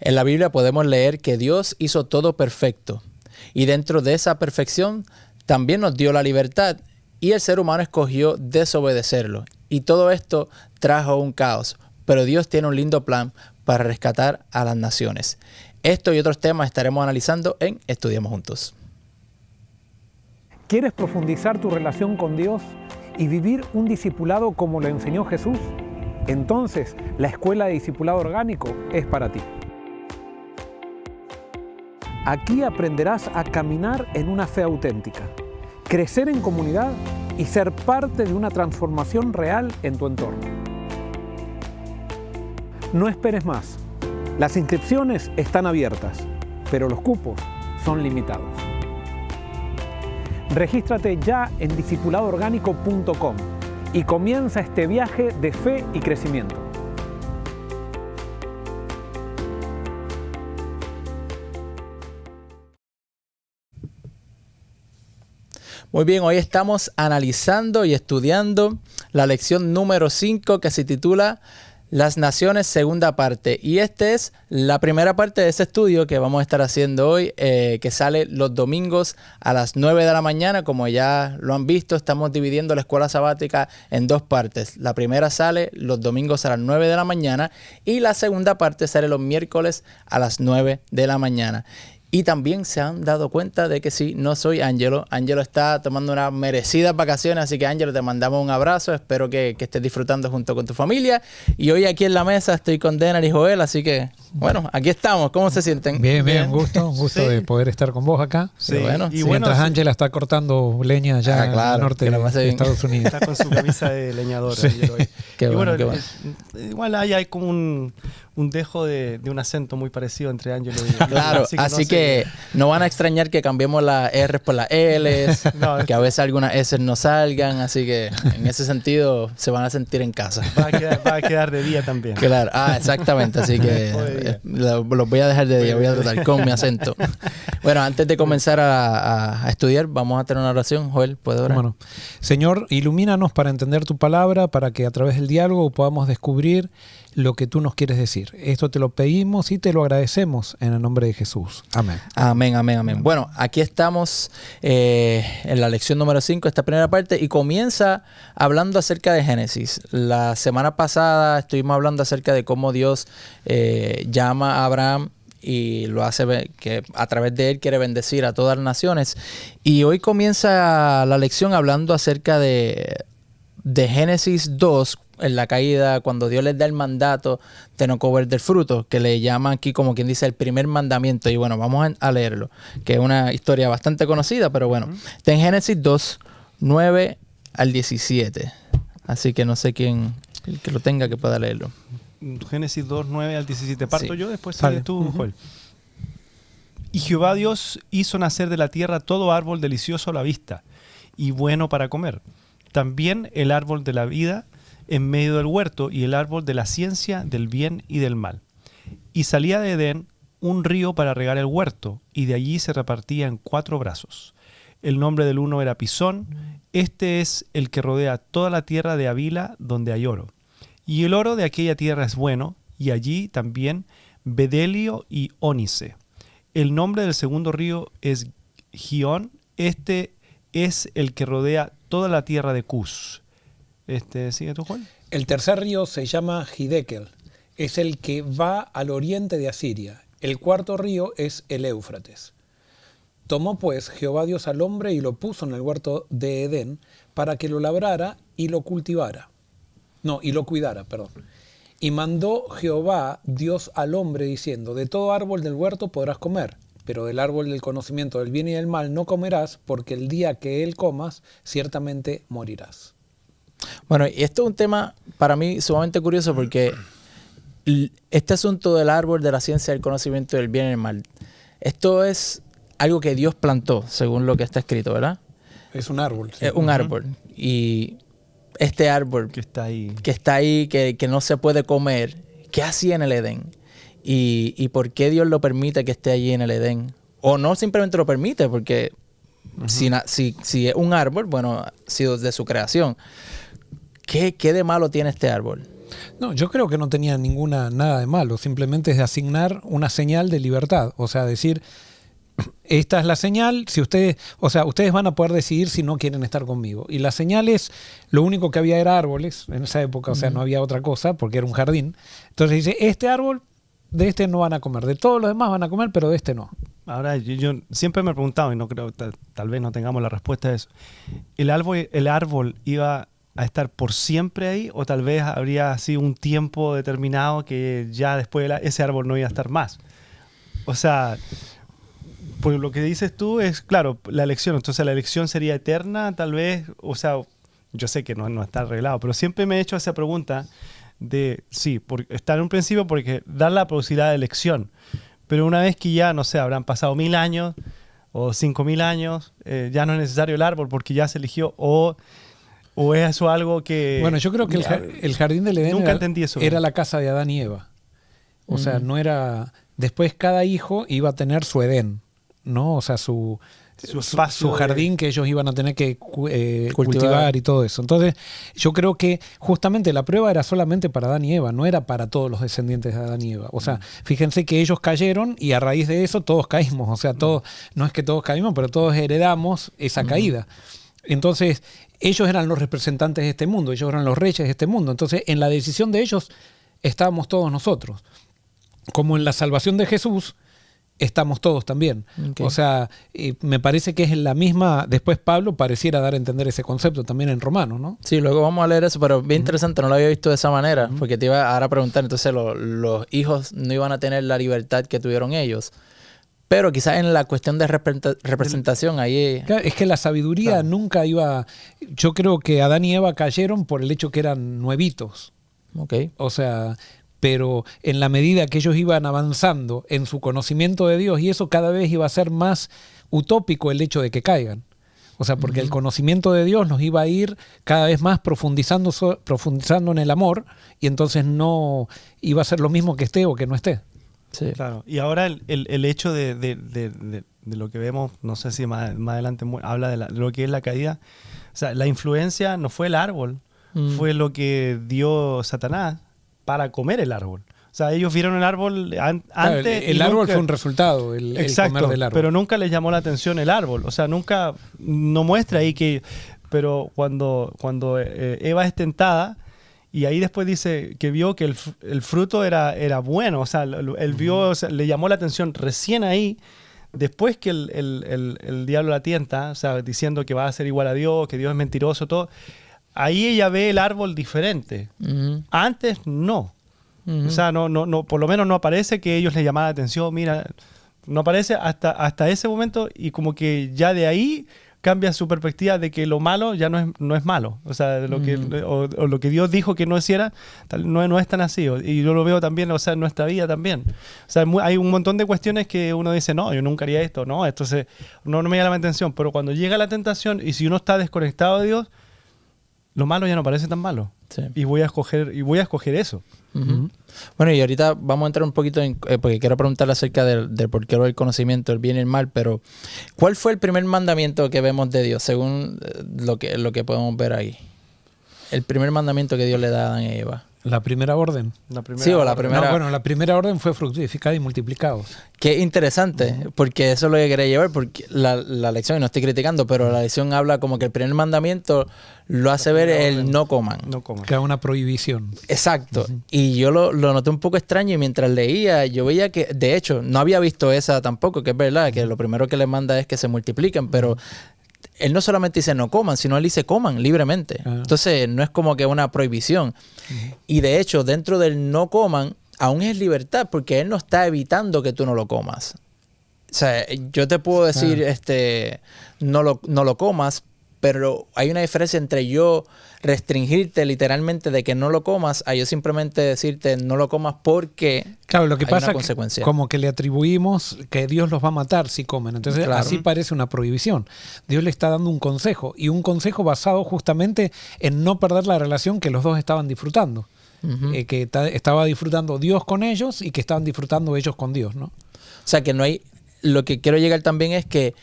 En la Biblia podemos leer que Dios hizo todo perfecto y dentro de esa perfección también nos dio la libertad y el ser humano escogió desobedecerlo. Y todo esto trajo un caos, pero Dios tiene un lindo plan para rescatar a las naciones. Esto y otros temas estaremos analizando en Estudiemos Juntos. ¿Quieres profundizar tu relación con Dios y vivir un discipulado como lo enseñó Jesús? Entonces, la Escuela de Discipulado Orgánico es para ti. Aquí aprenderás a caminar en una fe auténtica, crecer en comunidad y ser parte de una transformación real en tu entorno. No esperes más. Las inscripciones están abiertas, pero los cupos son limitados. Regístrate ya en discipuladoorgánico.com y comienza este viaje de fe y crecimiento. Muy bien, hoy estamos analizando y estudiando la lección número 5 que se titula Las Naciones, segunda parte. Y esta es la primera parte de ese estudio que vamos a estar haciendo hoy, que sale los domingos a las 9 de la mañana. Como ya lo han visto, estamos dividiendo la escuela sabática en dos partes. La primera sale los domingos a las 9 de la mañana y la segunda parte sale los miércoles a las 9 de la mañana. Y también se han dado cuenta de que sí, no soy Ángelo. Ángelo está tomando unas merecidas vacaciones, así que Ángelo, te mandamos un abrazo. Espero que estés disfrutando junto con tu familia. Y hoy aquí en la mesa estoy con Denar y Joel, así que, bueno, aquí estamos. ¿Cómo se sienten? Bien, un gusto sí, de poder estar con vos acá. Sí. Bueno, y mientras Ángela está cortando leña allá al norte de Estados Unidos. Está con su camisa de leñador. Sí. Qué bueno. Igual ahí hay como un dejo de un acento muy parecido entre Ángelo y claro, así que no van a extrañar que cambiemos las R por las L's, no, que a veces algunas S no salgan, así que en ese sentido se van a sentir en casa. Va a quedar de día también. Claro, exactamente, así que los voy a dejar de día, voy a tratar con mi acento. Bueno, antes de comenzar a estudiar, vamos a tener una oración. Joel, ¿puedo orar? Bueno, Señor, ilumínanos para entender tu palabra, para que a través del diálogo podamos descubrir lo que tú nos quieres decir. Esto te lo pedimos y te lo agradecemos en el nombre de Jesús. Amén. Amén. Bueno, aquí estamos en la lección número 5, esta primera parte, y comienza hablando acerca de Génesis. La semana pasada estuvimos hablando acerca de cómo Dios llama a Abraham y lo hace ver que a través de él quiere bendecir a todas las naciones. Y hoy comienza la lección hablando acerca de Génesis 2, en la caída, cuando Dios les da el mandato de no comer del fruto, que le llaman aquí como quien dice el primer mandamiento. Y bueno, vamos a leerlo, que es una historia bastante conocida, pero bueno. Está en Génesis 2, 9 al 17. Así que no sé quién, el que lo tenga, que pueda leerlo. Génesis 2, 9 al 17. Parto yo, después sale tú, Joel. Y Jehová Dios hizo nacer de la tierra todo árbol delicioso a la vista y bueno para comer. También el árbol de la vida en medio del huerto y el árbol de la ciencia del bien y del mal. Y salía de Edén un río para regar el huerto, y de allí se repartía en 4 brazos. El nombre del uno era Pisón. Este es el que rodea toda la tierra de Havila, donde hay oro. Y el oro de aquella tierra es bueno, y allí también bedelio y ónice. El nombre del segundo río es Gihón. Este es el que rodea toda la tierra de Cus. ¿Sigue tú, Juan? El tercer río se llama Hiddekel. Es el que va al oriente de Asiria. El cuarto río es el Éufrates. Tomó pues Jehová Dios al hombre y lo puso en el huerto de Edén para que lo labrara y lo cultivara. Y lo cuidara, perdón. Y mandó Jehová Dios al hombre diciendo: de todo árbol del huerto podrás comer, pero del árbol del conocimiento del bien y del mal no comerás, porque el día que él comas, ciertamente morirás. Bueno, y esto es un tema para mí sumamente curioso porque este asunto del árbol de la ciencia del conocimiento del bien y del mal, esto es algo que Dios plantó, según lo que está escrito, ¿verdad? Es un árbol. Sí. Es un árbol. Y este árbol que está ahí, que no se puede comer, ¿qué hacía en el Edén? ¿Y por qué Dios lo permite que esté allí en el Edén? O no simplemente lo permite, porque si es un árbol, bueno, ha sido de su creación. ¿Qué de malo tiene este árbol? No, yo creo que no tenía nada de malo, simplemente es de asignar una señal de libertad, o sea, decir, esta es la señal, si ustedes, o sea, ustedes van a poder decidir si no quieren estar conmigo. Y la señal es, lo único que había era árboles en esa época, o sea, no había otra cosa porque era un jardín. Entonces dice, este árbol, de este no van a comer, de todos los demás van a comer, pero de este no. Ahora, yo siempre me he preguntado, y no creo, tal vez no tengamos la respuesta a eso, ¿el árbol iba a estar por siempre ahí o tal vez habría sido un tiempo determinado que ya después ese árbol no iba a estar más? O sea, por lo que dices tú es, claro, la elección. Entonces la elección sería eterna, tal vez. O sea, yo sé que no está arreglado, pero siempre me he hecho esa pregunta de, sí, está en un principio porque dar la posibilidad de elección. Pero una vez que ya, no sé, habrán pasado 1000 años o 5000 años, ya no es necesario el árbol porque ya se eligió o es eso algo que... Bueno, yo creo que el jardín del Edén nunca entendí eso. Era la casa de Adán y Eva. O sea, no era... Después cada hijo iba a tener su Edén, ¿no? O sea, su jardín que ellos iban a tener que cultivar y todo eso. Entonces, yo creo que justamente la prueba era solamente para Adán y Eva, no era para todos los descendientes de Adán y Eva. O sea, fíjense que ellos cayeron y a raíz de eso todos caímos. O sea, todos, no es que todos caímos, pero todos heredamos esa caída. Entonces, ellos eran los representantes de este mundo, ellos eran los reyes de este mundo. Entonces, en la decisión de ellos estábamos todos nosotros. Como en la salvación de Jesús, estamos todos también. Okay. O sea, me parece que es la misma, después Pablo pareciera dar a entender ese concepto también en Romanos, ¿no? Sí, luego vamos a leer eso, pero bien interesante, no lo había visto de esa manera, porque te iba ahora a preguntar, entonces los hijos no iban a tener la libertad que tuvieron ellos. Pero quizás en la cuestión de representación ahí... Claro, es que la sabiduría nunca iba... Yo creo que Adán y Eva cayeron por el hecho que eran nuevitos. Okay. O sea... Pero en la medida que ellos iban avanzando en su conocimiento de Dios, y eso cada vez iba a ser más utópico el hecho de que caigan. O sea, porque el conocimiento de Dios nos iba a ir cada vez más profundizando en el amor, y entonces no iba a ser lo mismo que esté o que no esté. Sí. Claro. Y ahora el hecho de lo que vemos, no sé si más adelante habla de lo que es la caída. O sea, la influencia no fue el árbol, fue lo que dio Satanás para comer el árbol. O sea, ellos vieron el árbol antes. Claro, el árbol fue un resultado, el comer del árbol. Pero nunca les llamó la atención el árbol. O sea, nunca, no muestra ahí que... Pero cuando Eva es tentada, y ahí después dice que vio que el fruto era bueno. O sea, él vio, o sea, le llamó la atención recién ahí, después que el diablo la tienta, o sea, diciendo que va a ser igual a Dios, que Dios es mentiroso, todo. Ahí ella ve el árbol diferente. Antes no. O sea, no, por lo menos no aparece que ellos les llamaran la atención. Mira, no aparece hasta ese momento, y como que ya de ahí cambia su perspectiva de que lo malo ya no es malo. O sea, lo que Dios dijo que no hiciera, no es tan así. Y yo lo veo también, o sea, en nuestra vida también. O sea, hay un montón de cuestiones que uno dice, no, yo nunca haría esto, no, esto no me llama la atención. Pero cuando llega la tentación, y si uno está desconectado de Dios, lo malo ya no parece tan malo. Sí. Y voy a escoger eso. Bueno, y ahorita vamos a entrar un poquito porque quiero preguntarle acerca del por qué el conocimiento, el bien y el mal, pero ¿cuál fue el primer mandamiento que vemos de Dios según lo que podemos ver ahí? El primer mandamiento que Dios le da a Adán y Eva. La primera orden. La primera. No, la primera orden fue fructificad y multiplicados. Qué interesante, porque eso es lo que quería llevar, porque la lección, y no estoy criticando, pero la lección habla como que el primer mandamiento lo hace ver el no coman. No coman. Que es una prohibición. Exacto. Y yo lo noté un poco extraño, y mientras leía, yo veía que, de hecho, no había visto esa tampoco, que es verdad, que lo primero que le manda es que se multipliquen, pero... Él no solamente dice no coman, sino él dice coman libremente. Entonces no es como que una prohibición. Y de hecho, dentro del no coman, aún es libertad, porque él no está evitando que tú no lo comas. O sea, yo te puedo decir, no lo comas, pero hay una diferencia entre yo restringirte literalmente de que no lo comas a yo simplemente decirte no lo comas porque claro, lo que hay pasa una consecuencia. Como que le atribuimos que Dios los va a matar si comen. Entonces así parece una prohibición. Dios le está dando un consejo, y un consejo basado justamente en no perder la relación que los dos estaban disfrutando. Que estaba disfrutando Dios con ellos y que estaban disfrutando ellos con Dios, ¿no? O sea, que no hay... Lo que quiero llegar también es que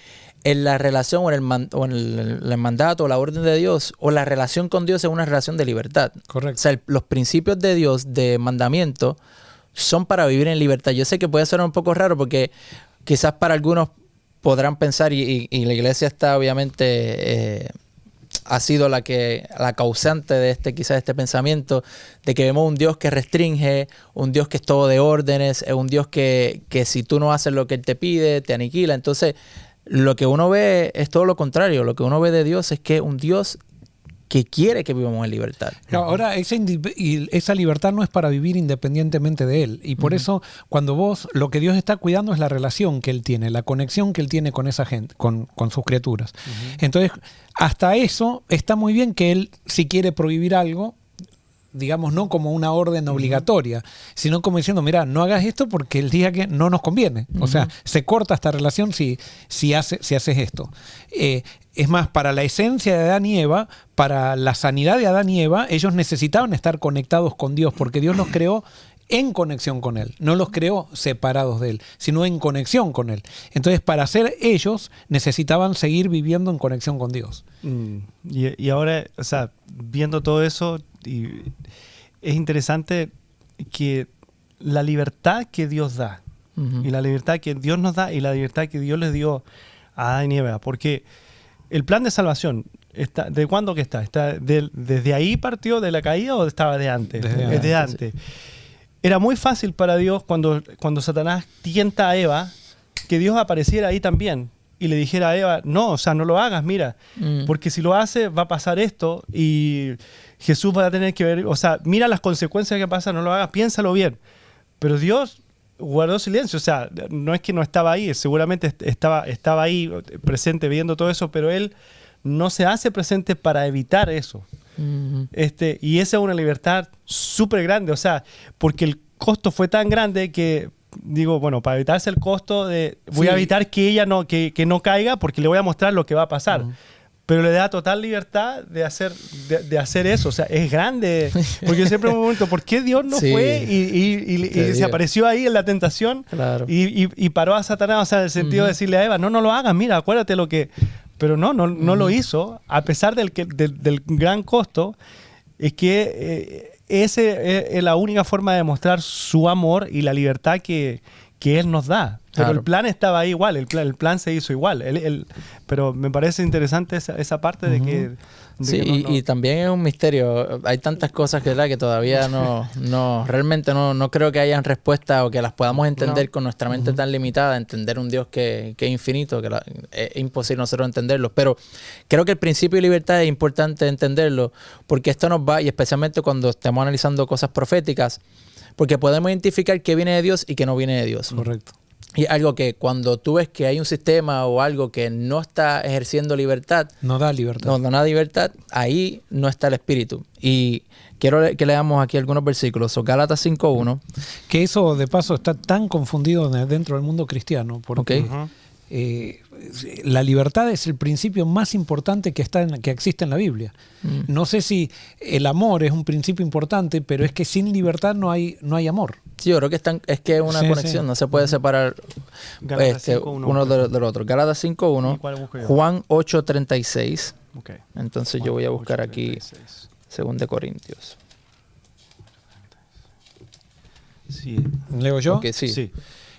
en la relación o en el mandato o la orden de Dios o la relación con Dios es una relación de libertad. Correcto. O sea, los principios de Dios, de mandamiento, son para vivir en libertad. Yo sé que puede sonar un poco raro porque quizás para algunos podrán pensar, y la iglesia está obviamente... ha sido la causante de quizás este pensamiento, de que vemos un Dios que restringe, un Dios que es todo de órdenes, es un Dios que si tú no haces lo que Él te pide, te aniquila. Entonces, lo que uno ve es todo lo contrario. Lo que uno ve de Dios es que es un Dios que quiere que vivamos en libertad. Ahora, esa libertad no es para vivir independientemente de Él. Y por eso, cuando lo que Dios está cuidando es la relación que Él tiene, la conexión que Él tiene con esa gente, con sus criaturas. Entonces, hasta eso está muy bien que Él, si quiere prohibir algo, digamos, no como una orden obligatoria, sino como diciendo, mira, no hagas esto porque el día que no nos conviene. O sea, se corta esta relación si haces esto. Es más, para la esencia de Adán y Eva, para la sanidad de Adán y Eva, ellos necesitaban estar conectados con Dios, porque Dios los creó en conexión con Él. No los creó separados de Él, sino en conexión con Él. Entonces, para ser ellos, necesitaban seguir viviendo en conexión con Dios. Y ahora, o sea, viendo todo eso, es interesante que la libertad que Dios da, y la libertad que Dios nos da, y la libertad que Dios les dio a Adán y Eva, porque el plan de salvación, ¿de cuándo que está? ¿Desde ahí partió de la caída o estaba de antes? Desde antes. Sí. Era muy fácil para Dios cuando Satanás tienta a Eva, que Dios apareciera ahí también y le dijera a Eva, no, o sea, no lo hagas, mira, porque si lo hace va a pasar esto y Jesús va a tener que ver, o sea, mira las consecuencias que pasan, no lo hagas, piénsalo bien. Pero Dios guardó silencio, o sea, no es que no estaba ahí, seguramente estaba ahí presente viendo todo eso, pero Él no se hace presente para evitar eso. Y esa es una libertad súper grande, o sea, porque el costo fue tan grande que digo, bueno, para evitarse el costo voy a evitar que ella que no caiga porque le voy a mostrar lo que va a pasar. Pero le da total libertad de hacer eso. O sea, es grande. Porque yo siempre me pregunto, ¿por qué Dios no fue y se apareció ahí en la tentación? Claro. Y paró a Satanás, o sea, en el sentido de decirle a Eva, no lo hagas, mira, acuérdate lo que... Pero no lo hizo, a pesar del gran costo. Es que esa es la única forma de mostrar su amor y la libertad que Él nos da. Pero el plan estaba ahí igual, el plan se hizo igual. Pero me parece interesante esa parte de que... y también es un misterio. Hay tantas cosas que todavía realmente no creo que hayan respuesta o que las podamos entender con nuestra mente tan limitada, entender un Dios que es infinito, que es imposible nosotros entenderlo. Pero creo que el principio de libertad es importante entenderlo, porque esto nos va, y especialmente cuando estemos analizando cosas proféticas, porque podemos identificar qué viene de Dios y qué no viene de Dios. Correcto. Y algo que cuando tú ves que hay un sistema o algo que no está ejerciendo libertad, no da libertad. No da libertad, ahí no está el espíritu. Y quiero que leamos aquí algunos versículos. Gálatas 5:1. Que eso, de paso, está tan confundido dentro del mundo cristiano, porque la libertad es el principio más importante que existe en la Biblia. No sé si el amor es un principio importante, pero es que sin libertad no hay amor. Sí, yo creo que es que es una conexión, no se puede separar uno del otro. Gálatas 5:1, Juan 8:36. Entonces yo voy a buscar aquí 2 Corintios. Sí. ¿Leo yo? Okay, sí.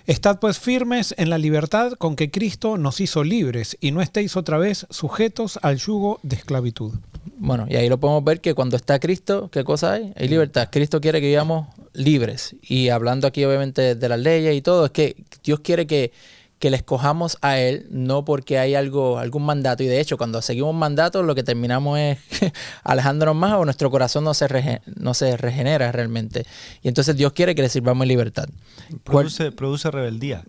Estad pues firmes en la libertad con que Cristo nos hizo libres y no estéis otra vez sujetos al yugo de esclavitud. Bueno, y ahí lo podemos ver que cuando está Cristo, ¿qué cosa hay? Hay libertad. Cristo quiere que vivamos libres. Y hablando aquí obviamente de las leyes y todo, es que Dios quiere que le escojamos a Él, no porque hay algún mandato. Y de hecho, cuando seguimos mandatos, lo que terminamos es alejándonos más o nuestro corazón no se regenera realmente. Y entonces Dios quiere que le sirvamos en libertad. Produce rebeldía.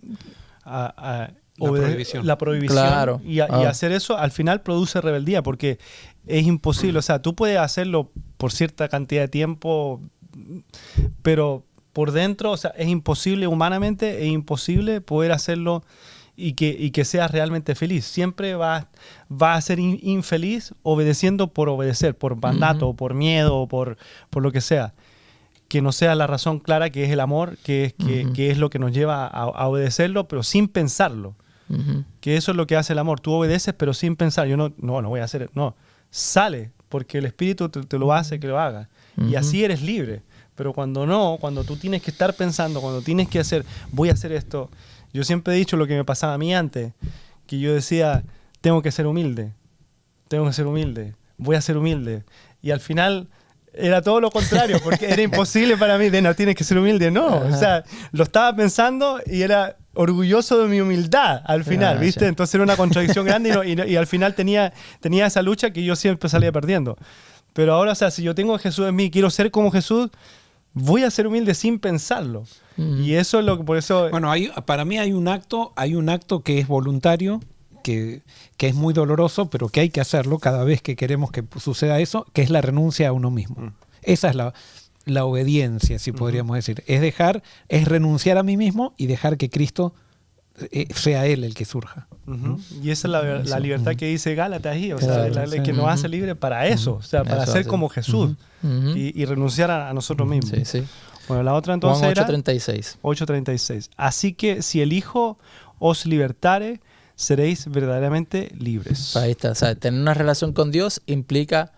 La prohibición. Claro. Y hacer eso al final produce rebeldía porque es imposible. O sea, tú puedes hacerlo por cierta cantidad de tiempo, pero por dentro, o sea, es imposible humanamente, es imposible poder hacerlo y que seas realmente feliz. Siempre vas a ser infeliz obedeciendo por obedecer, por mandato, o por miedo, o por lo que sea. Que no sea la razón clara, que es el amor, que es lo que nos lleva a obedecerlo, pero sin pensarlo. Que eso es lo que hace el amor. Tú obedeces, pero sin pensar. Yo no voy a hacer. No, sale, porque el Espíritu te lo hace que lo hagas. Y así eres libre. Pero cuando tú tienes que estar pensando, cuando tienes que hacer, voy a hacer esto. Yo siempre he dicho lo que me pasaba a mí antes, que yo decía, tengo que ser humilde, voy a ser humilde. Y al final era todo lo contrario, porque era imposible para mí no, tienes que ser humilde. No, o sea, lo estaba pensando y era orgulloso de mi humildad al final, ¿viste? Entonces era una contradicción grande y al final tenía esa lucha que yo siempre salía perdiendo. Pero ahora, o sea, si yo tengo a Jesús en mí y quiero ser como Jesús, voy a ser humilde sin pensarlo. Y eso es lo que por eso... Bueno, para mí hay un acto que es voluntario, que es muy doloroso, pero que hay que hacerlo cada vez que queremos que suceda eso, que es la renuncia a uno mismo. Esa es la obediencia, si podríamos decir. Es renunciar a mí mismo y dejar que Cristo sea Él el que surja. Y esa es la libertad que dice Gálatas ahí, o sea, que nos hace libre para eso, o sea, para ser como Jesús y renunciar a nosotros mismos. Sí, sí. Bueno, la otra entonces Juan era 8:36. 8:36. Así que si el Hijo os libertare, seréis verdaderamente libres. Ahí está, o sea, tener una relación con Dios implica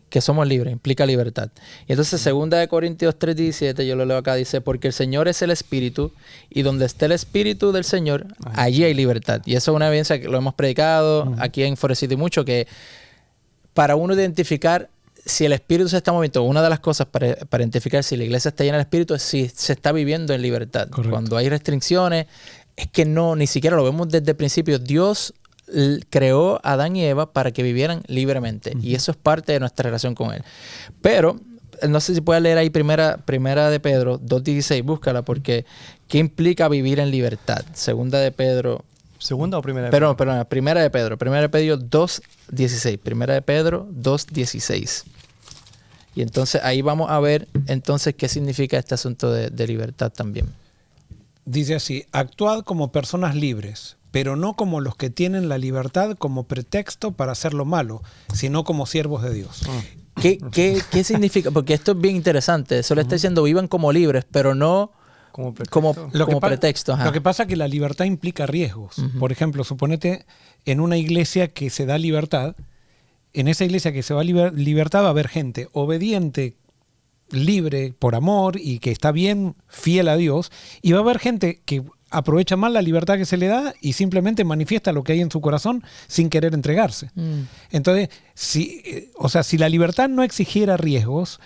que somos libres, implica libertad. Y entonces 2 Corintios 3:17, yo lo leo acá, dice, porque el Señor es el Espíritu, y donde esté el Espíritu del Señor, allí hay libertad. Y eso es una evidencia que lo hemos predicado aquí en Forest City mucho, que para uno identificar si el Espíritu se está moviendo, una de las cosas para identificar si la iglesia está llena del Espíritu es si se está viviendo en libertad. Correcto. Cuando hay restricciones, es que ni siquiera lo vemos desde el principio. Dios creó a Adán y Eva para que vivieran libremente. Y eso es parte de nuestra relación con Él. Pero, no sé si puedes leer ahí primera de Pedro 2:16, búscala, porque ¿qué implica vivir en libertad? Segunda de Pedro... ¿Segunda o primera de Pedro? Perdón, primera de Pedro 2:16. Primera de Pedro 2:16. Y entonces ahí vamos a ver entonces qué significa este asunto de libertad también. Dice así, actuad como personas libres, pero no como los que tienen la libertad como pretexto para hacer lo malo, sino como siervos de Dios. ¿Qué significa? Porque esto es bien interesante. Eso le está diciendo, vivan como libres, pero no como pretexto. Lo que pasa es que la libertad implica riesgos. Por ejemplo, suponete en una iglesia que se da libertad, en esa iglesia que se va a libertad va a haber gente obediente, libre, por amor y que está bien fiel a Dios, y va a haber gente que aprovecha mal la libertad que se le da y simplemente manifiesta lo que hay en su corazón sin querer entregarse. Entonces, si la libertad no exigiera riesgos,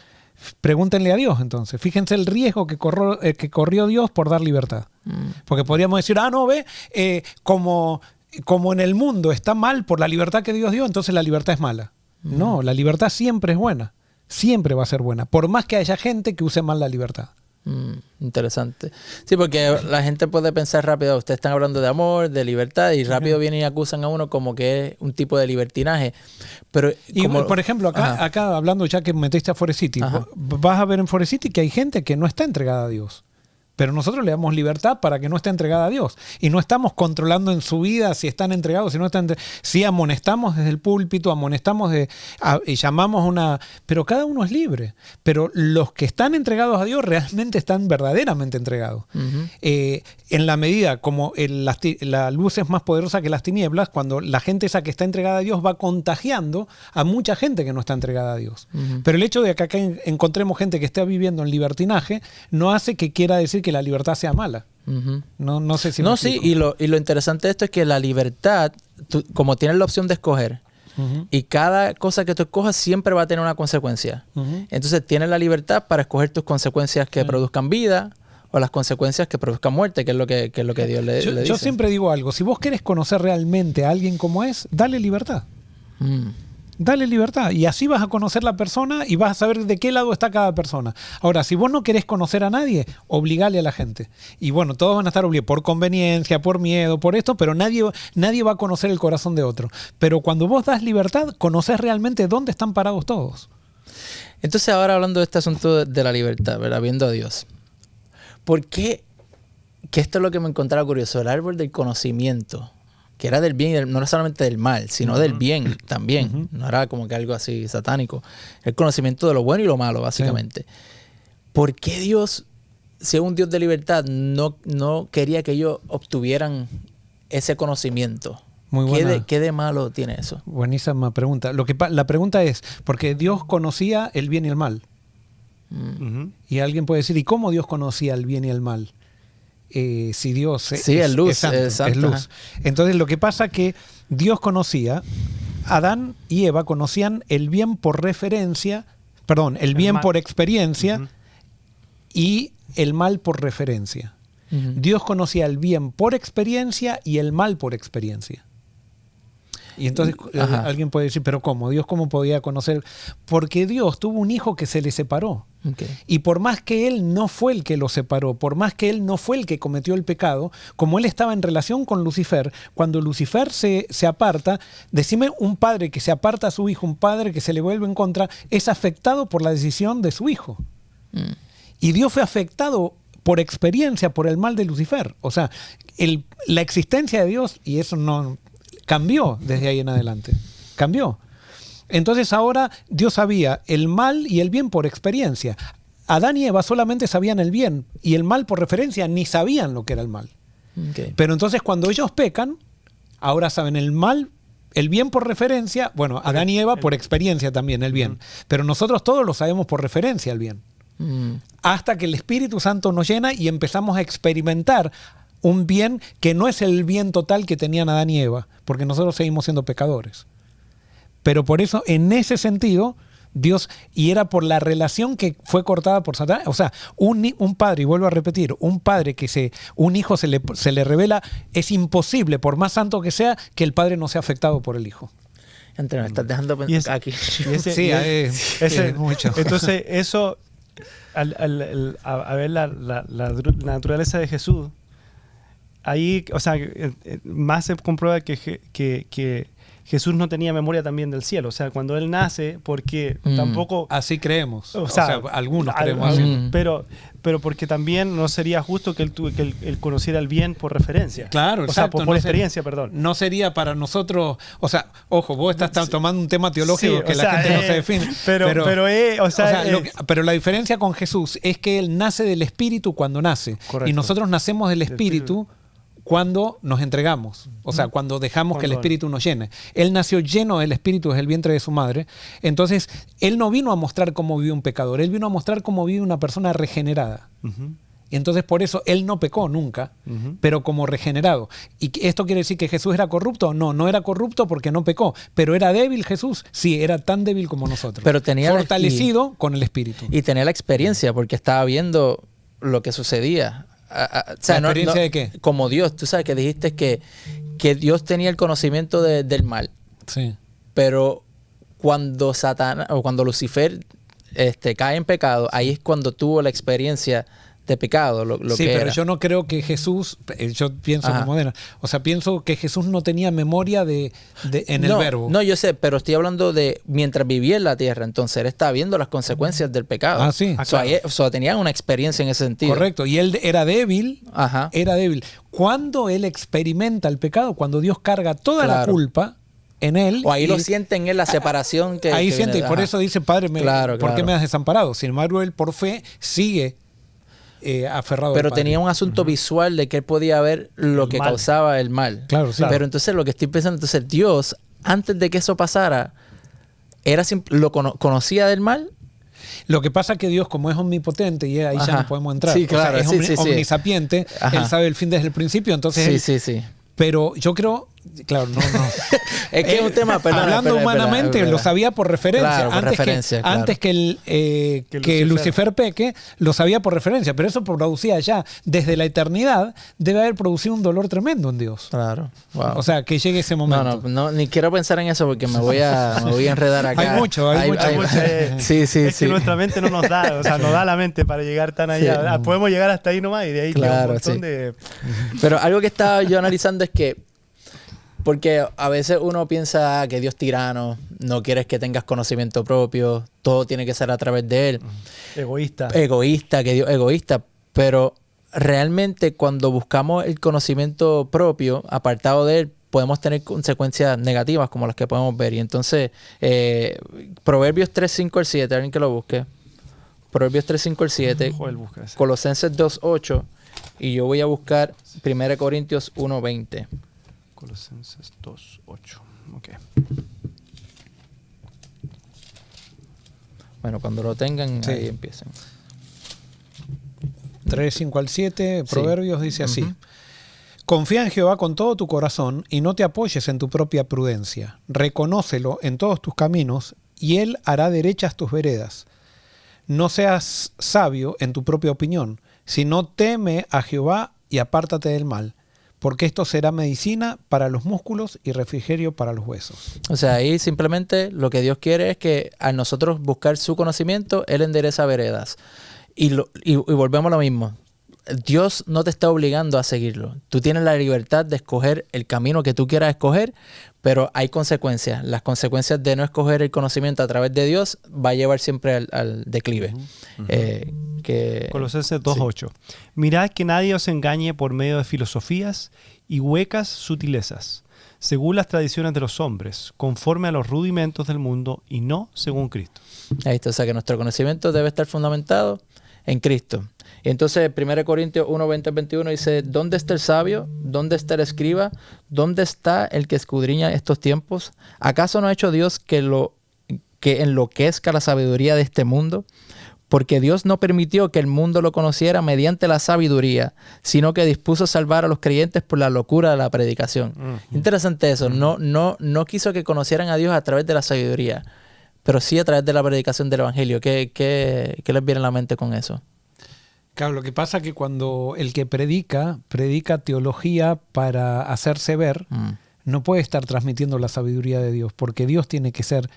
pregúntenle a Dios entonces. Fíjense el riesgo que corrió Dios por dar libertad. Porque podríamos decir, como en el mundo está mal por la libertad que Dios dio, entonces la libertad es mala. No, la libertad siempre es buena. Siempre va a ser buena, por más que haya gente que use mal la libertad. Interesante. Sí, porque la gente puede pensar rápido, ustedes están hablando de amor, de libertad, y rápido vienen y acusan a uno como que es un tipo de libertinaje. Pero por ejemplo, acá hablando, ya que metiste a Forest City, vas a ver en Forest City que hay gente que no está entregada a Dios. Pero nosotros le damos libertad para que no esté entregada a Dios. Y no estamos controlando en su vida si están entregados, si no están entregados. Sí amonestamos desde el púlpito, amonestamos y llamamos una... Pero cada uno es libre. Pero los que están entregados a Dios realmente están verdaderamente entregados. En la medida como la luz es más poderosa que las tinieblas, cuando la gente esa que está entregada a Dios va contagiando a mucha gente que no está entregada a Dios. Pero el hecho de que acá encontremos gente que está viviendo en libertinaje no hace que quiera decir que la libertad sea mala. No sé si me explico. Sí, y lo interesante de esto es que la libertad, como tienes la opción de escoger, y cada cosa que tú escojas siempre va a tener una consecuencia. Entonces tienes la libertad para escoger tus consecuencias que produzcan vida o las consecuencias que produzcan muerte, que es lo que Dios le dice. Yo siempre digo algo, si vos querés conocer realmente a alguien como es, dale libertad. Dale libertad y así vas a conocer la persona y vas a saber de qué lado está cada persona. Ahora, si vos no querés conocer a nadie, obligale a la gente. Y bueno, todos van a estar obligados por conveniencia, por miedo, por esto, pero nadie va a conocer el corazón de otro. Pero cuando vos das libertad, conocés realmente dónde están parados todos. Entonces ahora hablando de este asunto de la libertad, ¿verdad? Viendo a Dios. ¿Por qué? Que esto es lo que me encontraba curioso. El árbol del conocimiento, que era del bien, no era solamente del mal, sino del bien también. No era como que algo así satánico. El conocimiento de lo bueno y lo malo, básicamente. ¿Por qué Dios, si es un Dios de libertad, no quería que ellos obtuvieran ese conocimiento? Muy buena. ¿Qué de malo tiene eso? Buenísima pregunta. La pregunta es, porque Dios conocía el bien y el mal. Ujú. Y alguien puede decir, ¿y cómo Dios conocía el bien y el mal? Si Dios es luz, es santo, es santo, es luz. ajá. Entonces lo que pasa que Dios conocía, Adán y Eva conocían el bien por referencia, perdón, el bien mal. por experiencia Ujú. y el mal por referencia. Ujú. Dios conocía el bien por experiencia y el mal por experiencia. Y entonces Ajá. alguien puede decir, ¿pero cómo? ¿Dios cómo podía conocer? Porque Dios tuvo un hijo que se le separó. Ok. Y por más que él no fue el que lo separó, por más que él no fue el que cometió el pecado, como él estaba en relación con Lucifer, cuando Lucifer se aparta, decime un padre que se aparta a su hijo, un padre que se le vuelve en contra, es afectado por la decisión de su hijo. Y Dios fue afectado por experiencia, por el mal de Lucifer. O sea, la existencia de Dios, y eso no cambió desde ahí en adelante. Cambió. Entonces ahora Dios sabía el mal y el bien por experiencia. Adán y Eva solamente sabían el bien y el mal por referencia ni sabían lo que era el mal. Ok. Pero entonces cuando ellos pecan, ahora saben el mal, el bien por referencia, bueno, Adán y Eva por experiencia también, el bien. Pero nosotros todos lo sabemos por referencia, el bien. Hasta que el Espíritu Santo nos llena y empezamos a experimentar un bien que no es el bien total que tenían Adán y Eva, porque nosotros seguimos siendo pecadores. Pero por eso, en ese sentido, Dios, y era por la relación que fue cortada por Satanás, o sea, un padre, y vuelvo a repetir, un padre un hijo se le revela, es imposible, por más santo que sea, que el padre no sea afectado por el hijo. Entre, me estás dejando Y ese- aquí. y ese- Sí, y es mucho. Entonces, eso, a ver la naturaleza de Jesús, ahí, o sea, más se comprueba que Jesús no tenía memoria también del cielo. O sea, cuando él nace, porque tampoco... Así creemos. O sea, algunos creemos así. Pero porque también no sería justo que él conociera el bien por referencia. Claro, o sea, exacto, por no experiencia, perdón. No sería para nosotros, o sea, ojo, vos estás tomando un tema teológico Sí, que o la sea, gente no se define. Pero Pero la diferencia con Jesús es que él nace del Espíritu cuando nace. Correcto. Y nosotros nacemos del Espíritu cuando nos entregamos, o sea, cuando dejamos que el Cuando- Espíritu nos llene. Él nació lleno del Espíritu desde el vientre de su madre. Entonces, él no vino a mostrar cómo vive un pecador, él vino a mostrar cómo vive una persona regenerada. Ujú. Y entonces por eso él no pecó nunca, pero como regenerado. ¿Y esto quiere decir que Jesús era corrupto? No, no era corrupto porque no pecó. ¿Pero era débil Jesús? Sí, era tan débil como nosotros. Pero tenía fortalecido con el Espíritu. Y tenía la experiencia porque estaba viendo lo que sucedía. O sea, ¿La experiencia de qué? Como Dios, tú sabes que dijiste que Dios tenía el conocimiento del mal, Sí. pero cuando Satanás o cuando Lucifer cae en pecado, ahí es cuando tuvo la experiencia de pecado, lo Sí, que pero era. yo no creo que Jesús, yo pienso Ajá. como moderno, o sea, pienso que Jesús no tenía memoria en el verbo. No, yo sé, pero estoy hablando de mientras vivía en la tierra, entonces él estaba viendo las consecuencias del pecado. Ah, sí. Tenían una experiencia en ese sentido. Correcto, y él era débil, Ajá. era débil. Cuando él experimenta el pecado, cuando Dios carga toda la Claro. culpa en él. O ahí y- lo siente en él la separación que ahí que siente, y viene- por ajá. eso dice, Padre, Claro, ¿por qué claro. me has desamparado? Sin embargo, él por fe sigue aferrado Pero al Padre. tenía un asunto visual de que él podía ver lo El que mal. causaba el mal. Claro, sí. Pero entonces lo que estoy pensando, entonces Dios, antes de que eso pasara, conocía del mal. Lo que pasa es que Dios, como es omnipotente, y ahí ya Ajá. no podemos entrar, Sí, claro, es sí, sí, sí. omnisapiente, Ajá. él sabe el fin desde el principio, entonces Sí, él- sí, sí. pero yo creo, claro, no. Es que es un tema, perdona, hablando espera, humanamente, espera. lo sabía por referencia. Claro, por referencia, claro. Antes que Que Lucifer peque, lo sabía por referencia, pero eso producía ya, desde la eternidad, debe haber producido un dolor tremendo en Dios. Claro. Wow. O sea, que llegue ese momento. No, ni quiero pensar en eso porque me voy a enredar acá. Hay mucho. Sí, sí, es sí. que nuestra mente no nos da, o sea, no da la mente para llegar tan allá. Sí. Ah, podemos llegar hasta ahí nomás y de ahí queda Claro, un montón sí. de... Pero algo que estaba yo analizando es que, porque a veces uno piensa que Dios tirano, no quieres que tengas conocimiento propio, todo tiene que ser a través de Él. Egoísta. Egoísta, que Dios egoísta, pero realmente cuando buscamos el conocimiento propio, apartado de Él, podemos tener consecuencias negativas como las que podemos ver. Y entonces, Proverbios 3, 5 al 7, alguien que lo busque. Proverbios 3, 5 al 7. Joel busca ese. Colosenses 2.8 y yo voy a buscar 1 Corintios 1.20. Colosenses 2:8. Ok. Bueno, cuando lo tengan, Sí. ahí empiecen. 3, 5 al 7, Sí. Proverbios dice así. Confía en Jehová con todo tu corazón y no te apoyes en tu propia prudencia. Reconócelo en todos tus caminos y Él hará derechas tus veredas. No seas sabio en tu propia opinión, sino teme a Jehová y apártate del mal, porque esto será medicina para los músculos y refrigerio para los huesos. O sea, ahí simplemente lo que Dios quiere es que al nosotros buscar su conocimiento, Él endereza veredas. Y volvemos a lo mismo. Dios no te está obligando a seguirlo. Tú tienes la libertad de escoger el camino que tú quieras escoger, pero hay consecuencias. Las consecuencias de no escoger el conocimiento a través de Dios va a llevar siempre al declive. Colosenses 2:8. Mirad que nadie os engañe por medio de filosofías y huecas sutilezas, según las tradiciones de los hombres, conforme a los rudimentos del mundo y no según Cristo. Ahí está. O sea, que nuestro conocimiento debe estar fundamentado en Cristo. Y entonces 1 Corintios 1, 20 al 21 dice, ¿dónde está el sabio? ¿Dónde está el escriba? ¿Dónde está el que escudriña estos tiempos? ¿Acaso no ha hecho Dios que enloquezca la sabiduría de este mundo? Porque Dios no permitió que el mundo lo conociera mediante la sabiduría, sino que dispuso salvar a los creyentes por la locura de la predicación. Interesante eso. No quiso que conocieran a Dios a través de la sabiduría, pero sí a través de la predicación del Evangelio. ¿Qué les viene a la mente con eso? Claro, lo que pasa es que cuando el que predica teología para hacerse ver, no puede estar transmitiendo la sabiduría de Dios, porque Dios tiene que ser,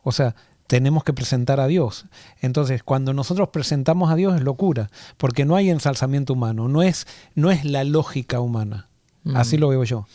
o sea, tenemos que presentar a Dios. Entonces, cuando nosotros presentamos a Dios es locura, porque no hay ensalzamiento humano, no es la lógica humana. Así lo veo yo.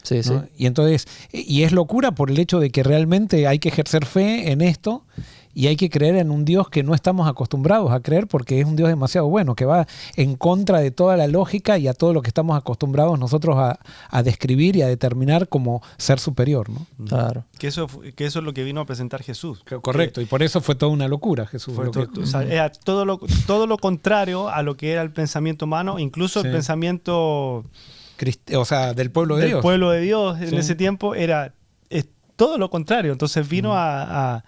Sí, ¿no? sí. Y entonces, y es locura por el hecho de que realmente hay que ejercer fe en esto y hay que creer en un Dios que no estamos acostumbrados a creer porque es un Dios demasiado bueno, que va en contra de toda la lógica y a todo lo que estamos acostumbrados nosotros a describir y a determinar como ser superior, ¿no? Claro. Que eso es lo que vino a presentar Jesús. Correcto, y por eso fue toda una locura Jesús. O sea, era todo lo contrario a lo que era el pensamiento humano, incluso el pensamiento o sea, del pueblo de del Dios. pueblo de Dios en Sí. ese tiempo es todo lo contrario. Entonces vino a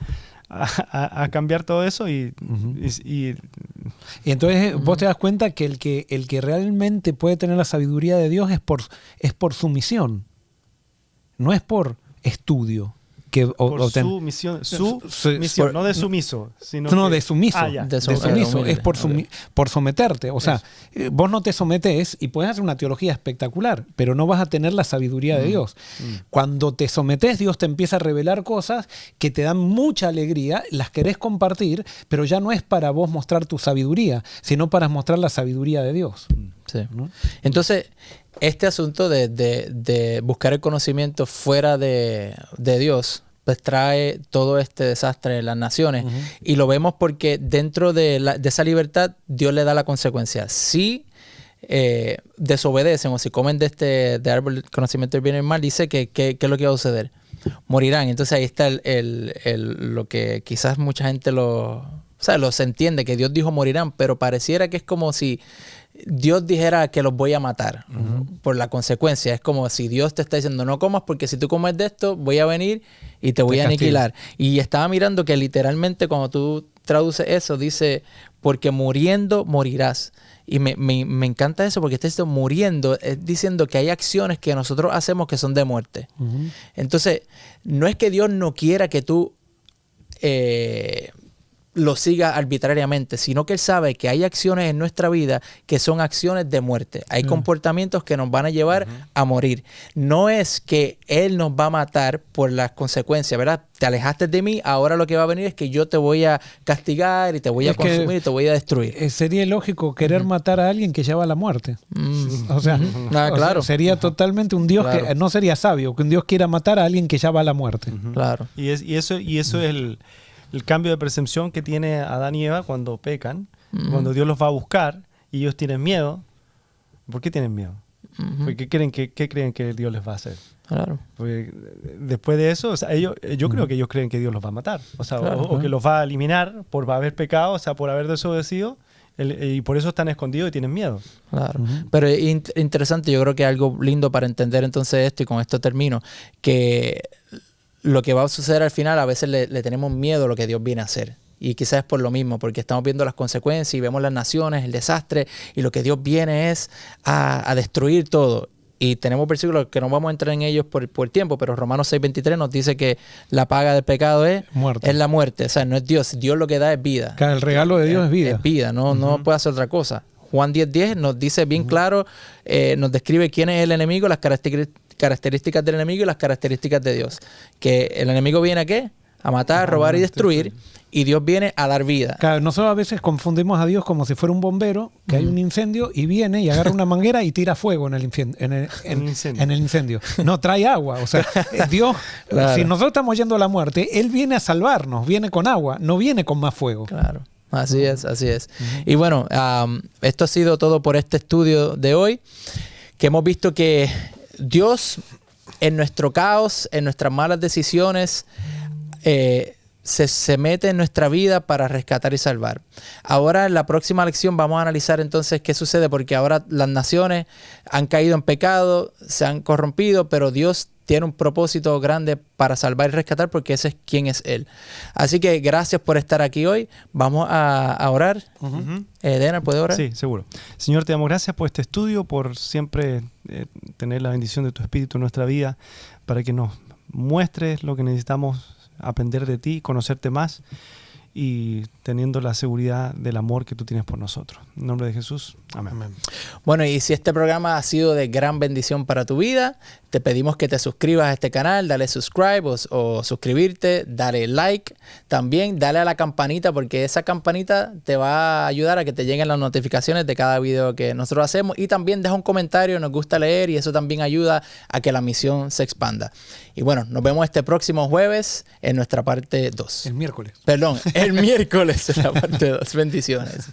cambiar todo eso y Y entonces vos te das cuenta que el que realmente puede tener la sabiduría de Dios es por sumisión, no es por estudio. por su misión, misión, no de sumiso, sino no, que- de sumiso. Ah, ya. De De su- sumiso. humilde. Es por someterte. O sea, vos no te sometés y podés hacer una teología espectacular, pero no vas a tener la sabiduría de Dios. Cuando te sometés, Dios te empieza a revelar cosas que te dan mucha alegría, las querés compartir, pero ya no es para vos mostrar tu sabiduría, sino para mostrar la sabiduría de Dios. Sí. ¿no? Entonces, este asunto de buscar el conocimiento fuera de Dios, pues trae todo este desastre en las naciones. Y lo vemos porque dentro de esa libertad, Dios le da la consecuencia. Si desobedecen o si comen de árbol del conocimiento del bien y el mal, dice que es lo que va a suceder. Morirán. Entonces ahí está lo que quizás mucha gente se entiende, que Dios dijo morirán, pero pareciera que es como si Dios dijera que los voy a matar por la consecuencia. Es como si Dios te está diciendo no comas porque si tú comes de esto voy a venir y te voy a aniquilar. Y estaba mirando que literalmente cuando tú traduces eso dice porque muriendo morirás. Y me encanta eso porque está diciendo muriendo, es diciendo que hay acciones que nosotros hacemos que son de muerte. Entonces, no es que Dios no quiera que tú lo siga arbitrariamente, sino que Él sabe que hay acciones en nuestra vida que son acciones de muerte. Hay comportamientos que nos van a llevar a morir. No es que Él nos va a matar por las consecuencias, ¿verdad? Te alejaste de mí, ahora lo que va a venir es que yo te voy a castigar y te voy a consumir y te voy a destruir. Sería ilógico querer matar a alguien que lleva a la muerte. O sea, claro. Sería totalmente un Dios Claro. que no sería sabio que un Dios quiera matar a alguien que ya va a la muerte. Claro. Y eso es el cambio de percepción que tiene Adán y Eva cuando pecan, cuando Dios los va a buscar y ellos tienen miedo. ¿Por qué tienen miedo? Porque ¿qué creen que Dios les va a hacer? Claro. Porque después de eso, o sea, yo creo que ellos creen que Dios los va a matar, o sea, Claro. o que los va a eliminar por haber pecado, o sea, por haber desobedecido, Y por eso están escondidos y tienen miedo. Claro. Pero es interesante, yo creo que algo lindo para entender entonces esto, y con esto termino, que lo que va a suceder al final, a veces le tenemos miedo a lo que Dios viene a hacer. Y quizás es por lo mismo, porque estamos viendo las consecuencias y vemos las naciones, el desastre, y lo que Dios viene es a destruir todo. Y tenemos versículos que no vamos a entrar en ellos por tiempo, pero Romanos 6:23 nos dice que la paga del pecado es la muerte. O sea, no es Dios. Dios lo que da es vida. El regalo de Dios es vida. Es vida, no puede hacer otra cosa. Juan 10:10 nos dice bien claro, nos describe quién es el enemigo, las características del enemigo y las características de Dios. Que el enemigo viene ¿a qué? A matar, robar y destruir. Y Dios viene a dar vida. Claro, nosotros a veces confundimos a Dios como si fuera un bombero, que hay un incendio y viene y agarra una manguera y tira fuego en el incendio. No, trae agua. O sea, Dios, claro. Si nosotros estamos yendo a la muerte, Él viene a salvarnos, viene con agua, no viene con más fuego. Claro, así es, así es. Y bueno, esto ha sido todo por este estudio de hoy, que hemos visto que Dios en nuestro caos, en nuestras malas decisiones, se mete en nuestra vida para rescatar y salvar. Ahora en la próxima lección vamos a analizar entonces qué sucede, porque ahora las naciones han caído en pecado, se han corrompido, pero Dios tiene un propósito grande para salvar y rescatar, porque ese es quien es Él. Así que gracias por estar aquí hoy. Vamos a orar. Dena, ¿puede orar? Sí, seguro. Señor, te damos gracias por este estudio, por siempre tener la bendición de tu Espíritu en nuestra vida, para que nos muestres lo que necesitamos aprender de ti, conocerte más y teniendo la seguridad del amor que tú tienes por nosotros. En nombre de Jesús. Amén. Amén. Bueno, y si este programa ha sido de gran bendición para tu vida, te pedimos que te suscribas a este canal, dale subscribe o suscribirte, dale like. También dale a la campanita, porque esa campanita te va a ayudar a que te lleguen las notificaciones de cada video que nosotros hacemos. Y también deja un comentario, nos gusta leer y eso también ayuda a que la misión se expanda. Y bueno, nos vemos este próximo jueves en nuestra parte 2. El miércoles. Perdón, el miércoles en la parte 2. Bendiciones.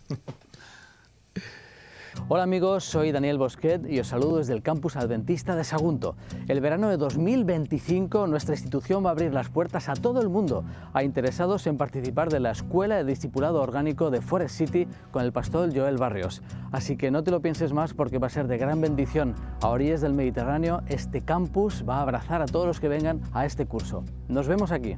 Hola amigos, soy Daniel Bosquet y os saludo desde el Campus Adventista de Sagunto. El verano de 2025 nuestra institución va a abrir las puertas a todo el mundo, a interesados en participar de la Escuela de Discipulado Orgánico de Forest City con el pastor Joel Barrios. Así que no te lo pienses más, porque va a ser de gran bendición. A orillas del Mediterráneo, este campus va a abrazar a todos los que vengan a este curso. Nos vemos aquí.